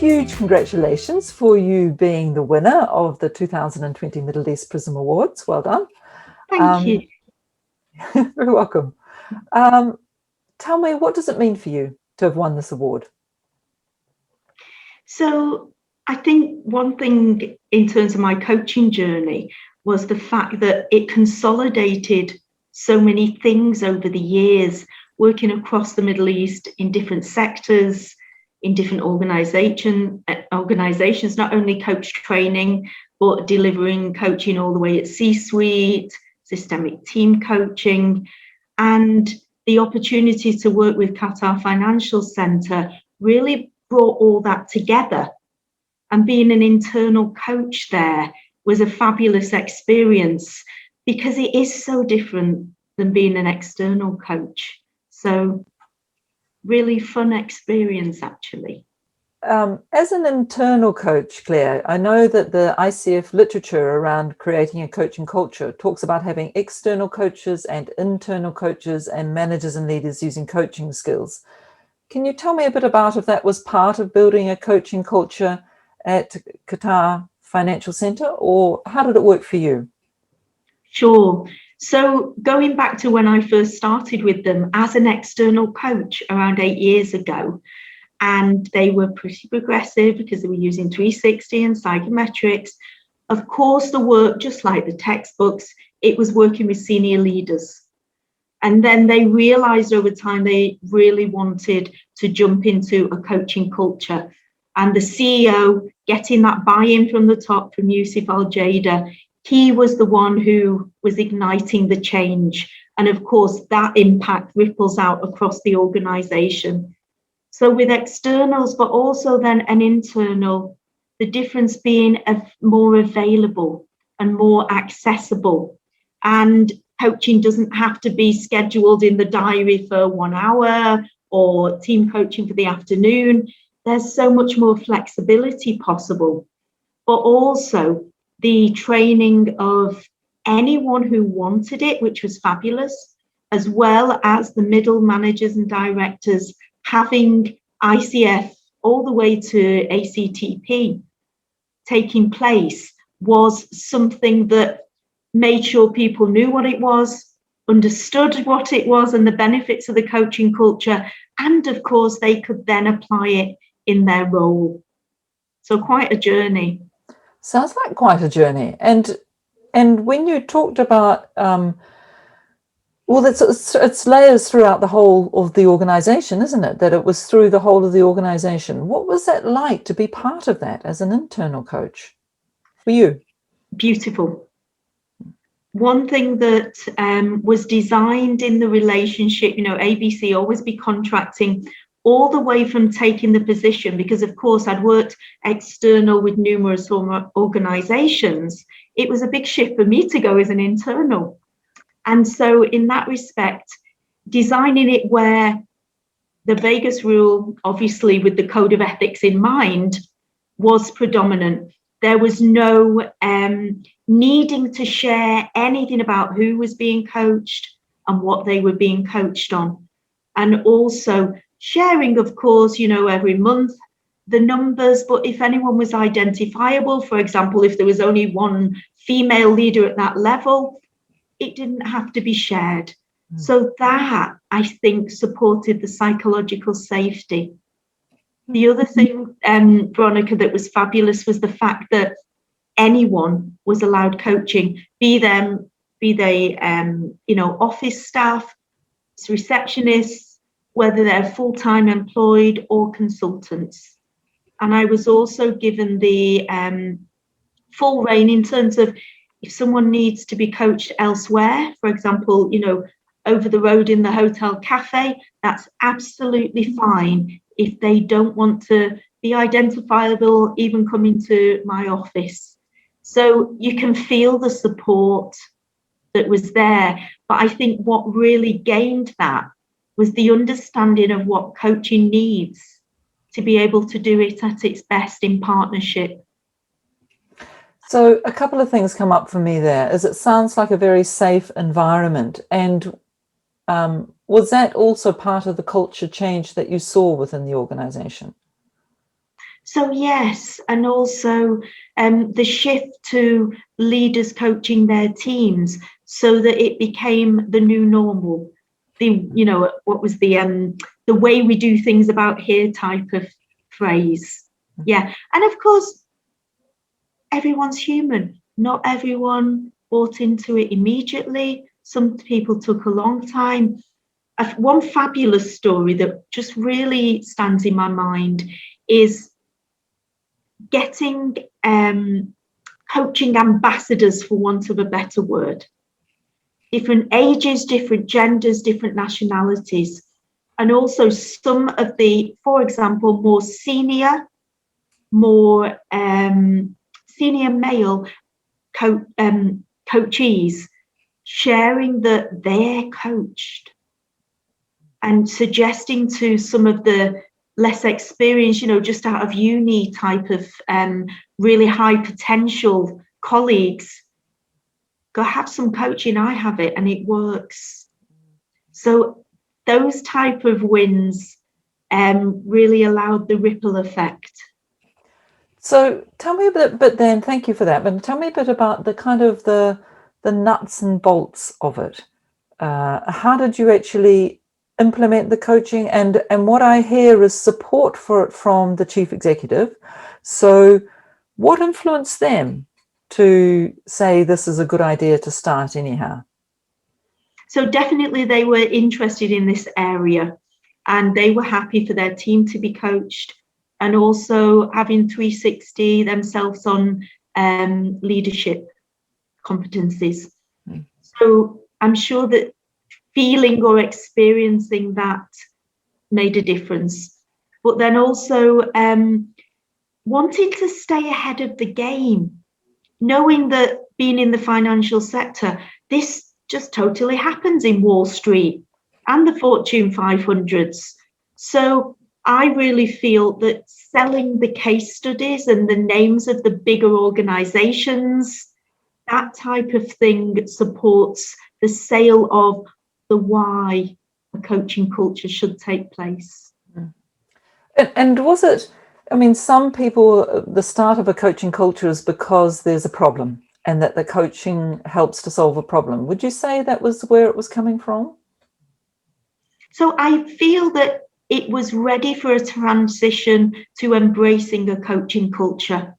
huge congratulations for you being the winner of the 2020 Middle East Prism Awards. Well done. Thank you. Very welcome. Tell me, what does it mean for you to have won this award? So I think one thing in terms of my coaching journey was the fact that it consolidated so many things over the years, working across the Middle East in different sectors, in different organizations, not only coach training, but delivering coaching all the way at C-suite, systemic team coaching, and the opportunity to work with Qatar Financial Centre really brought all that together. And being an internal coach there was a fabulous experience because it is so different than being an external coach. So really fun experience, actually. As an internal coach, Claire, I know that the ICF literature around creating a coaching culture talks about having external coaches and internal coaches and managers and leaders using coaching skills. Can you tell me a bit about if that was part of building a coaching culture at Qatar Financial Centre, or how did it work for you? Sure. So going back to when I first started with them as an external coach around 8 years ago, and they were pretty progressive because they were using 360 and psychometrics. Of course, the work, just like the textbooks, it was working with senior leaders. And then they realized over time they really wanted to jump into a coaching culture. And the CEO, getting that buy-in from the top, from Yusuf Al-Jada, he was the one who was igniting the change. And of course, that impact ripples out across the organization. So with externals, but also then an internal, the difference being more available and more accessible. And coaching doesn't have to be scheduled in the diary for 1 hour or team coaching for the afternoon. There's so much more flexibility possible, but also the training of anyone who wanted it, which was fabulous, as well as the middle managers and directors having ICF all the way to ACTP taking place was something that made sure people knew what it was, understood what it was and the benefits of the coaching culture, and of course they could then apply it in their role. So quite a journey. Sounds like quite a journey. And when you talked about well, it's layers throughout the whole of the organization, isn't it? That it was through the whole of the organization. What was that like to be part of that as an internal coach for you? Beautiful. One thing that was designed in the relationship, ABC always be contracting all the way from taking the position, because of course I'd worked external with numerous organizations. It was a big shift for me to go as an internal. And so in that respect, designing it where the Vegas rule, obviously with the code of ethics in mind, was predominant. There was no needing to share anything about who was being coached and what they were being coached on. And also sharing, of course, every month, the numbers, but if anyone was identifiable, for example, if there was only one female leader at that level, it didn't have to be shared. So that, I think, supported the psychological safety. The other thing, Veronica, that was fabulous was the fact that anyone was allowed coaching, be they office staff, receptionists, whether they're full-time employed or consultants. And I was also given the full rein in terms of if someone needs to be coached elsewhere, for example, over the road in the hotel cafe, that's absolutely fine if they don't want to be identifiable, even come into my office. So you can feel the support that was there. But I think what really gained that was the understanding of what coaching needs to be able to do it at its best in partnership. So a couple of things come up for me there, is it sounds like a very safe environment. And was that also part of the culture change that you saw within the organization? So yes, and also the shift to leaders coaching their teams so that it became the new normal. What was the way we do things about here type of phrase. Yeah, and of course, everyone's human. Not everyone bought into it immediately. Some people took a long time. One fabulous story that just really stands in my mind is getting coaching ambassadors, for want of a better word. Different ages, different genders, different nationalities, and also some of the, for example, more senior male coachees sharing that they're coached and suggesting to some of the less experienced, just out of uni type of really high potential colleagues, go have some coaching. I have it and it works. So those type of wins really allowed the ripple effect. So tell me a bit, but then thank you for that. But tell me a bit about the kind of the nuts and bolts of it. How did you actually implement the coaching? And what I hear is support for it from the chief executive. So what influenced them to say this is a good idea to start anyhow? So definitely they were interested in this area and they were happy for their team to be coached, and also having 360 themselves on leadership competencies. So I'm sure that feeling or experiencing that made a difference. But then also wanting to stay ahead of the game, knowing that being in the financial sector, this just totally happens in Wall Street and the Fortune 500s. So I really feel that selling the case studies and the names of the bigger organizations, that type of thing supports the sale of the why a coaching culture should take place. And was it, I mean, some people, the start of a coaching culture is because there's a problem and that the coaching helps to solve a problem. Would you say that was where it was coming from? So I feel that it was ready for a transition to embracing a coaching culture.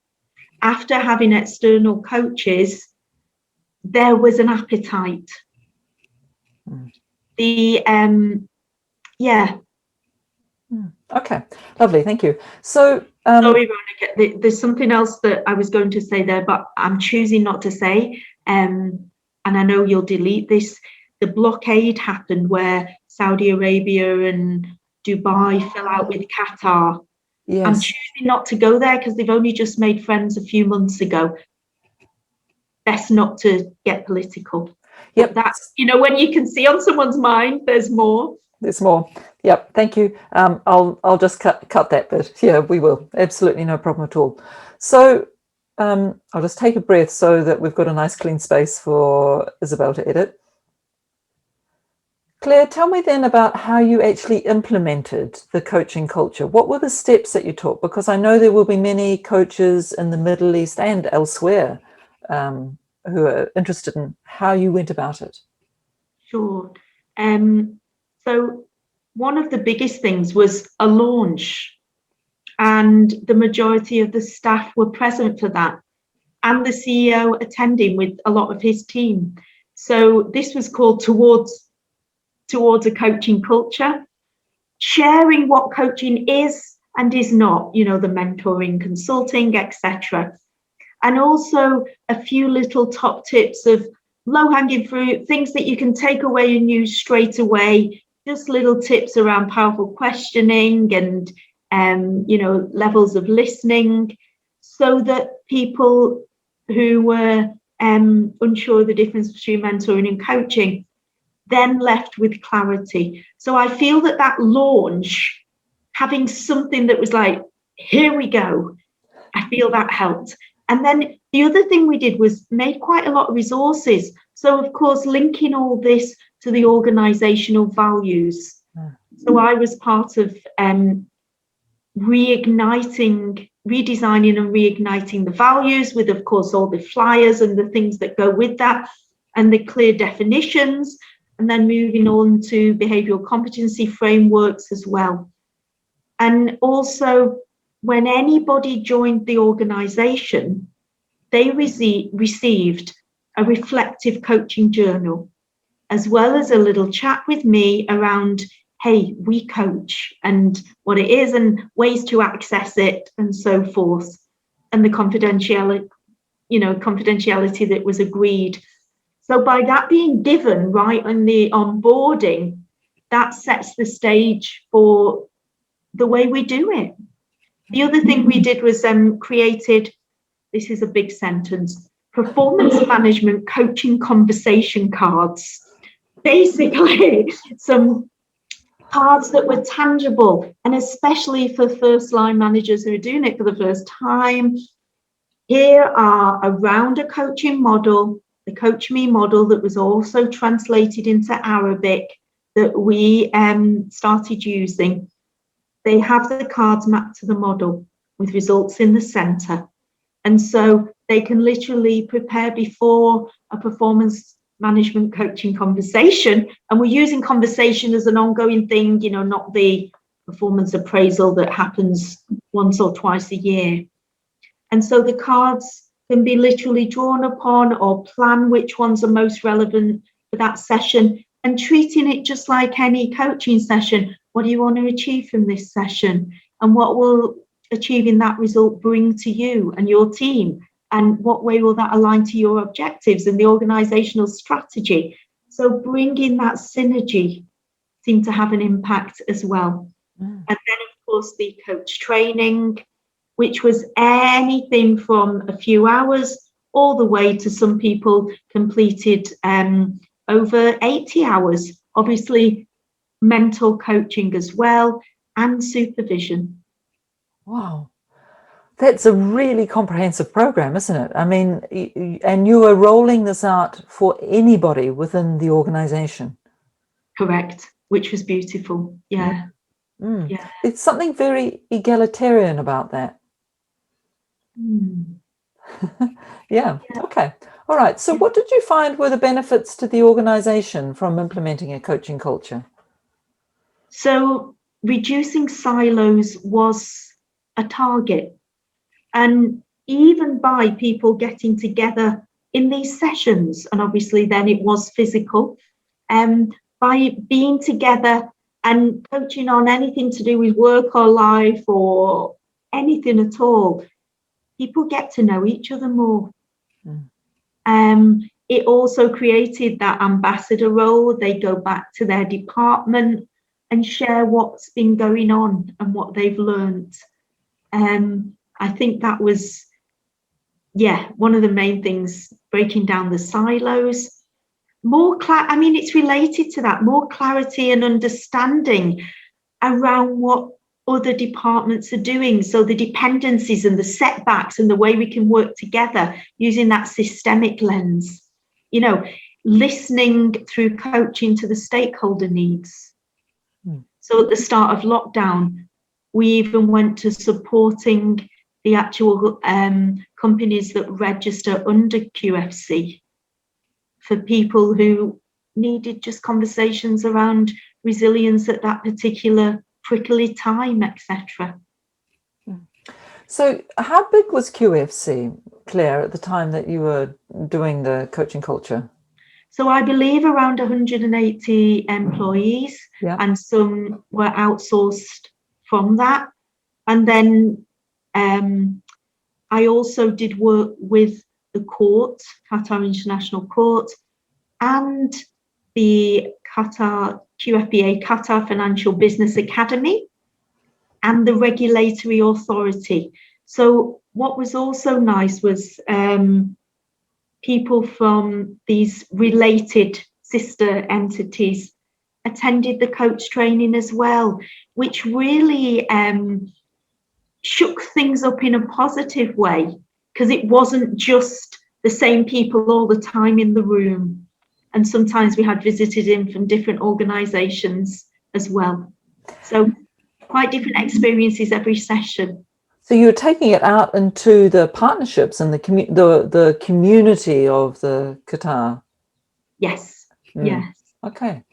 After having external coaches, there was an appetite. Okay, lovely, thank you. So sorry, Veronica, there's something else that I was going to say there, but I'm choosing not to say, and I know you'll delete this. The blockade happened where Saudi Arabia and Dubai fell out with Qatar. Yes. I'm choosing not to go there because they've only just made friends a few months ago. Best not to get political. Yep. But that's, when you can see on someone's mind, there's more. There's more. Yep. Thank you. I'll just cut that bit. Yeah, we will. Absolutely no problem at all. So I'll just take a breath so that we've got a nice clean space for Isabel to edit. Claire, tell me then about how you actually implemented the coaching culture. What were the steps that you took? Because I know there will be many coaches in the Middle East and elsewhere who are interested in how you went about it. Sure. So one of the biggest things was a launch, and the majority of the staff were present for that, and the CEO attending with a lot of his team. So this was called towards a coaching culture, sharing what coaching is and is not, the mentoring, consulting, etc. And also a few little top tips of low-hanging fruit, things that you can take away and use straight away, just little tips around powerful questioning and, levels of listening, so that people who were unsure of the difference between mentoring and coaching then left with clarity. So I feel that launch, having something that was like, here we go, I feel that helped. And then the other thing we did was made quite a lot of resources. So, of course, linking all this to the organizational values. So I was part of reigniting redesigning and reigniting the values with, of course, all the flyers and the things that go with that and the clear definitions, and then moving on to behavioural competency frameworks as well. And also, when anybody joined the organisation, they received a reflective coaching journal, as well as a little chat with me around, hey, we coach, and what it is and ways to access it and so forth, and the confidentiality that was agreed. So by that being given right on the onboarding, that sets the stage for the way we do it. The other thing we did was created, this is a big sentence, performance management coaching conversation cards. Basically, some cards that were tangible, and especially for first line managers who are doing it for the first time. Here are around a coaching model, the Coach Me model that was also translated into Arabic that we started using. They have the cards mapped to the model with results in the centre. And so they can literally prepare before a performance management coaching conversation. And we're using conversation as an ongoing thing, not the performance appraisal that happens once or twice a year. And so the cards can be literally drawn upon or plan which ones are most relevant for that session, and treating it just like any coaching session. What do you want to achieve from this session? And what will achieving that result bring to you and your team? And what way will that align to your objectives and the organizational strategy? So bringing that synergy seemed to have an impact as well. And then, of course, the coach training, which was anything from a few hours all the way to some people completed over 80 hours, obviously mental coaching as well, and supervision. Wow. That's a really comprehensive program, isn't it? I mean, and you are rolling this out for anybody within the organization. Correct, which was beautiful. Yeah. Mm. Yeah. It's something very egalitarian about that. Mm. Yeah. Okay. All right. So what did you find were the benefits to the organization from implementing a coaching culture? So reducing silos was a target. And even by people getting together in these sessions, and obviously then it was physical, by being together and coaching on anything to do with work or life or anything at all, people get to know each other more. It also created that ambassador role. They go back to their department and share what's been going on and what they've learned. I think that was, one of the main things, breaking down the silos. It's related to that, more clarity and understanding around what other departments are doing. So the dependencies and the setbacks and the way we can work together using that systemic lens, listening through coaching to the stakeholder needs. So at the start of lockdown, we even went to supporting the actual companies that register under QFC for people who needed just conversations around resilience at that particular prickly time, etc. So how big was QFC, Claire, at the time that you were doing the coaching culture? So I believe around 180 employees, and some were outsourced from that. And then I also did work with the court, Qatar International Court, and the QFBA, Qatar Financial Business Academy, and the regulatory authority. So what was also nice was people from these related sister entities attended the coach training as well, which really shook things up in a positive way, because it wasn't just the same people all the time in the room. And sometimes we had visitors in from different organisations as well. So quite different experiences every session. So you're taking it out into the partnerships and the community of the Qatar. Yes. Yes. Okay.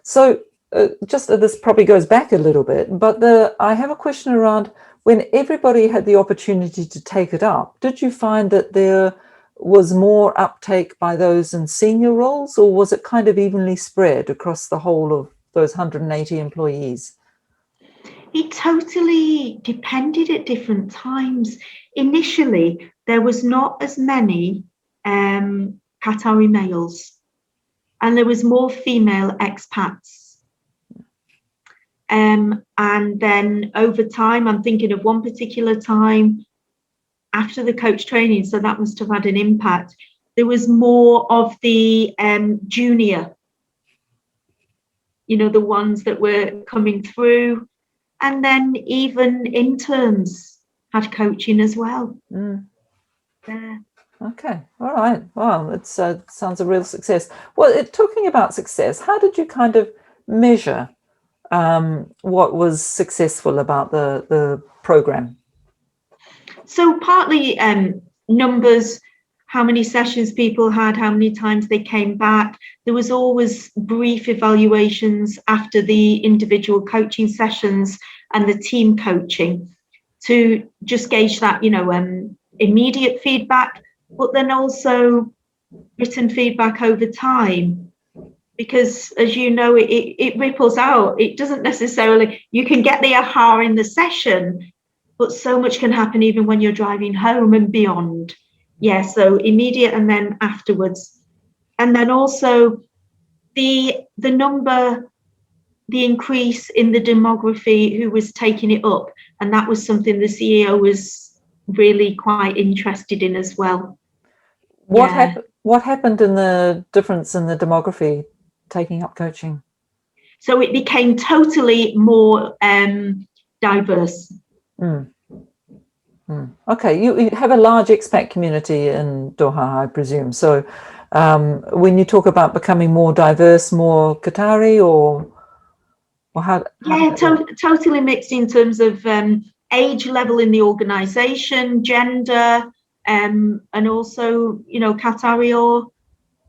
So this probably goes back a little bit, but I have a question around when everybody had the opportunity to take it up. Did you find that there was more uptake by those in senior roles, or was it kind of evenly spread across the whole of those 180 employees? It totally depended at different times. Initially, there was not as many Qatari males, and there was more female expats. And then over time, I'm thinking of one particular time after the coach training, so that must have had an impact. There was more of the junior, the ones that were coming through. And then even interns had coaching as well. Yeah. Okay. All right. Wow. It sounds a real success. Well, talking about success, how did you kind of measure what was successful about the program? So partly numbers, how many sessions people had, how many times they came back. There was always brief evaluations after the individual coaching sessions and the team coaching to just gauge that, immediate feedback, but then also written feedback over time. Because as you know, it ripples out. It doesn't necessarily, you can get the aha in the session, but so much can happen even when you're driving home and beyond. Yeah, so immediate and then afterwards. And then also the number, the increase in the demography who was taking it up. And that was something the CEO was really quite interested in as well. What happened in the difference in the demography taking up coaching? So it became totally more diverse. Okay, you have a large expat community in Doha, I presume. So when you talk about becoming more diverse, more Qatari, or how? Yeah, totally mixed in terms of age level in the organization, gender, and also, Qatari or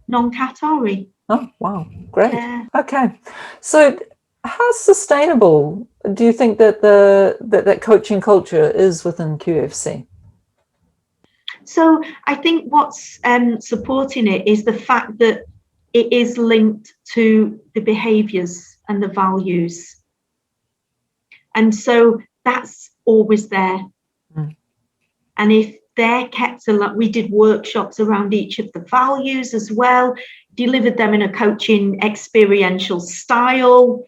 non-Qatari. Oh, wow, great. Yeah. Okay, so how sustainable do you think that that coaching culture is within QFC? So I think what's supporting it is the fact that it is linked to the behaviours and the values. And so that's always there. And if they're kept alive, we did workshops around each of the values as well, delivered them in a coaching experiential style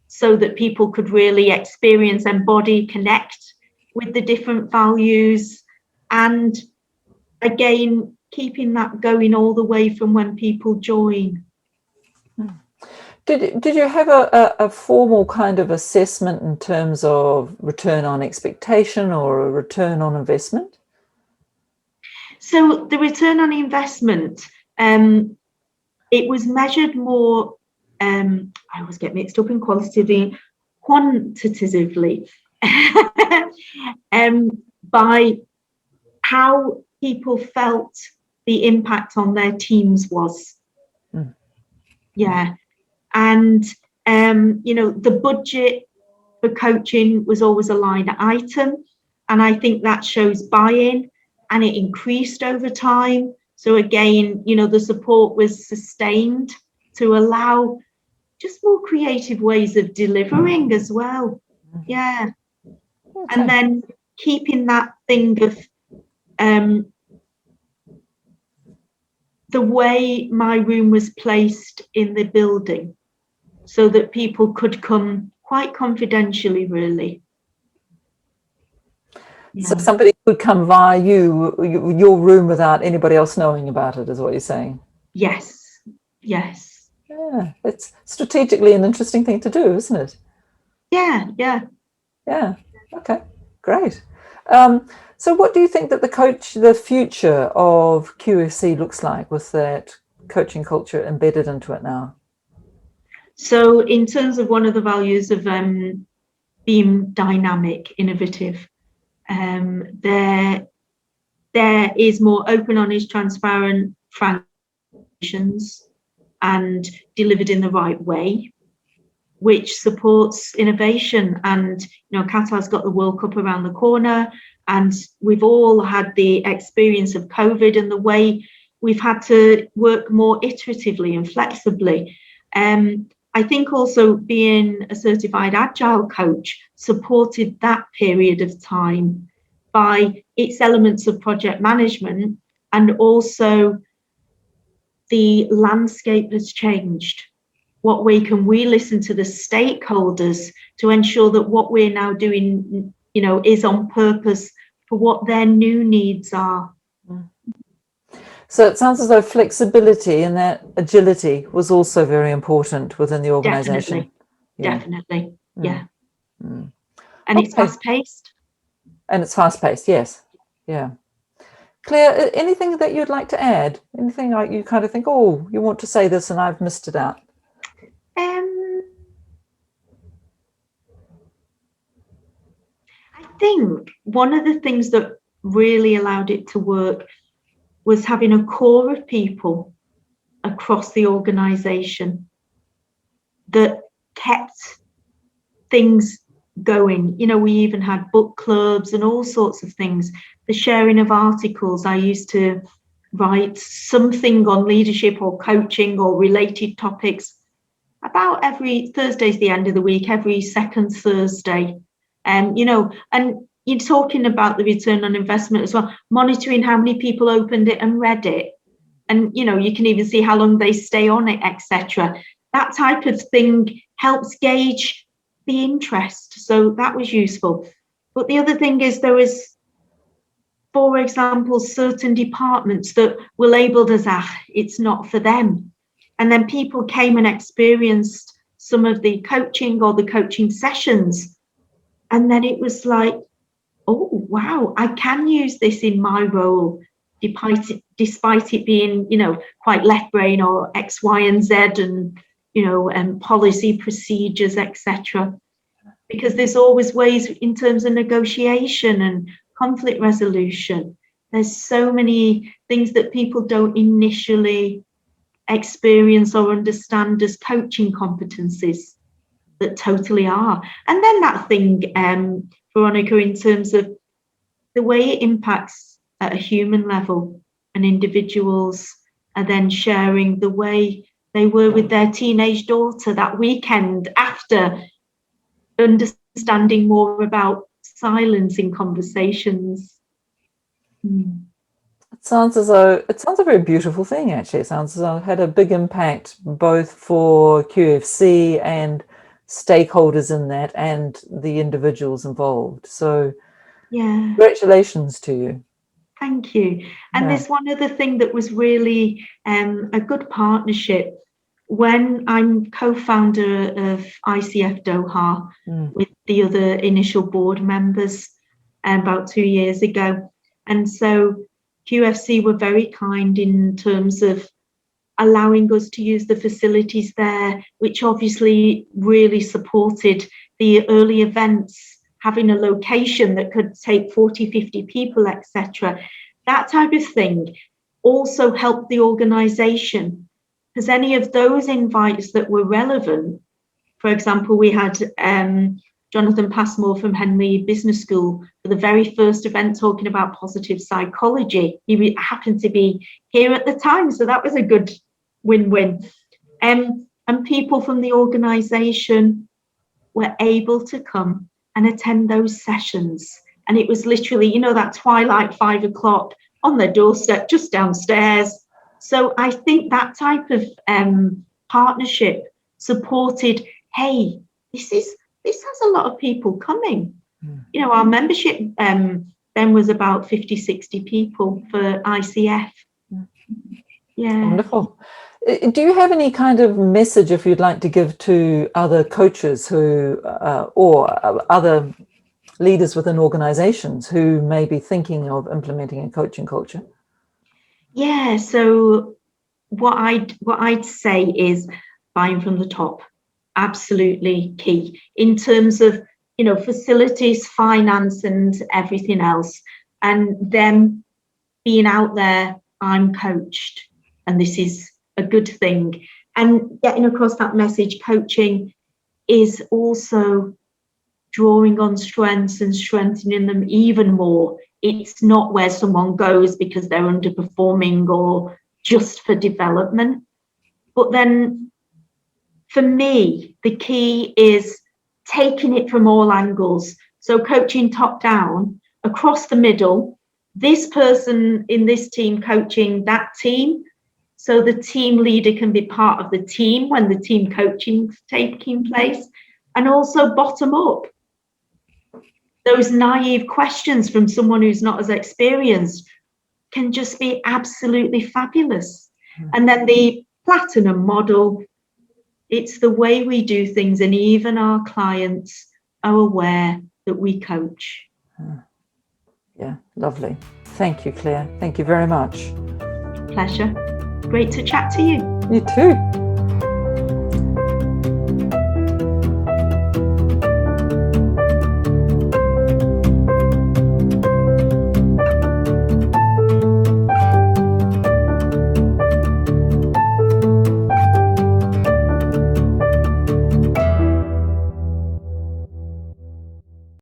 so that people could really experience, embody, connect with the different values. And again, keeping that going all the way from when people join. Did you have a formal kind of assessment in terms of return on expectation or a return on investment? So the return on investment, it was measured more, I always get mixed up in qualitatively, quantitatively, by how people felt the impact on their teams was. Yeah. And, the budget for coaching was always a line item. And I think that shows buy-in, and it increased over time. So again, the support was sustained to allow just more creative ways of delivering as well. Yeah. Okay. And then keeping that thing of the way my room was placed in the building so that people could come quite confidentially, really. Yeah. So somebody could come via your room without anybody else knowing about it, is what you're saying? Yes. Yes. Yeah, it's strategically an interesting thing to do, isn't it? Yeah, yeah. Yeah, okay, great. So what do you think that the future of QFC looks like with that coaching culture embedded into it now? So in terms of one of the values of being dynamic, innovative, There is more open, honest, transparent, frank and delivered in the right way, which supports innovation. And Qatar's got the World Cup around the corner, and we've all had the experience of COVID and the way we've had to work more iteratively and flexibly. I think also being a certified agile coach supported that period of time by its elements of project management, and also the landscape has changed. What way can we listen to the stakeholders to ensure that what we're now doing, is on purpose for what their new needs are? So it sounds as though flexibility and that agility was also very important within the organization. Definitely. Yeah. Mm. And it's fast-paced. And it's fast-paced, yes. Yeah. Claire, anything that you'd like to add? Anything like you kind of think, oh, you want to say this and I've missed it out? I think one of the things that really allowed it to work was having a core of people across the organisation that kept things going. We even had book clubs and all sorts of things. The sharing of articles. I used to write something on leadership or coaching or related topics about every Thursday's the end of the week, every second Thursday. And you're talking about the return on investment as well, monitoring how many people opened it and read it. And, you can even see how long they stay on it, etc. That type of thing helps gauge the interest. So that was useful. But the other thing is there was, for example, certain departments that were labelled as, it's not for them. And then people came and experienced some of the coaching or the coaching sessions. And then it was like, oh, wow, I can use this in my role, despite it being, quite left brain or X, Y, and Z and, policy procedures, etc. Because there's always ways in terms of negotiation and conflict resolution. There's so many things that people don't initially experience or understand as coaching competencies that totally are. And then that thing, Veronica, in terms of the way it impacts at a human level, and individuals are then sharing the way they were with their teenage daughter that weekend after understanding more about silence in conversations. It sounds a very beautiful thing, actually. It sounds as though it had a big impact both for QFC and stakeholders in that and the individuals involved. So yeah, congratulations to you. Thank you. And there's one other thing that was really a good partnership. When I'm co-founder of ICF Doha with the other initial board members about 2 years ago. And so QFC were very kind in terms of allowing us to use the facilities there, which obviously really supported the early events, having a location that could take 40, 50 people, etc. That type of thing also helped the organisation, because any of those invites that were relevant, for example, we had Jonathan Passmore from Henley Business School for the very first event talking about positive psychology. He happened to be here at the time, so that was a good win-win. And people from the organisation were able to come and attend those sessions. And it was literally, that twilight 5 o'clock on their doorstep, just downstairs. So I think that type of partnership supported, hey, this has a lot of people coming. Our membership then was about 50, 60 people for ICF. Yeah. Wonderful. Do you have any kind of message, if you'd like to give to other coaches who, or other leaders within organizations who may be thinking of implementing a coaching culture? Yeah, so what I'd say is buying from the top, absolutely key in terms of facilities, finance, and everything else, and them being out there, I'm coached, and this is a good thing. And getting across that message, coaching is also drawing on strengths and strengthening them even more. It's not where someone goes because they're underperforming or just for development. But then for me, the key is taking it from all angles. So coaching top down, across the middle, this person in this team coaching that team, so the team leader can be part of the team when the team coaching is taking place, and also bottom up. Those naive questions from someone who's not as experienced can just be absolutely fabulous. And then the platinum model, it's the way we do things, and even our clients are aware that we coach. Yeah, lovely. Thank you, Claire. Thank you very much. Pleasure. Great to chat to you. You too.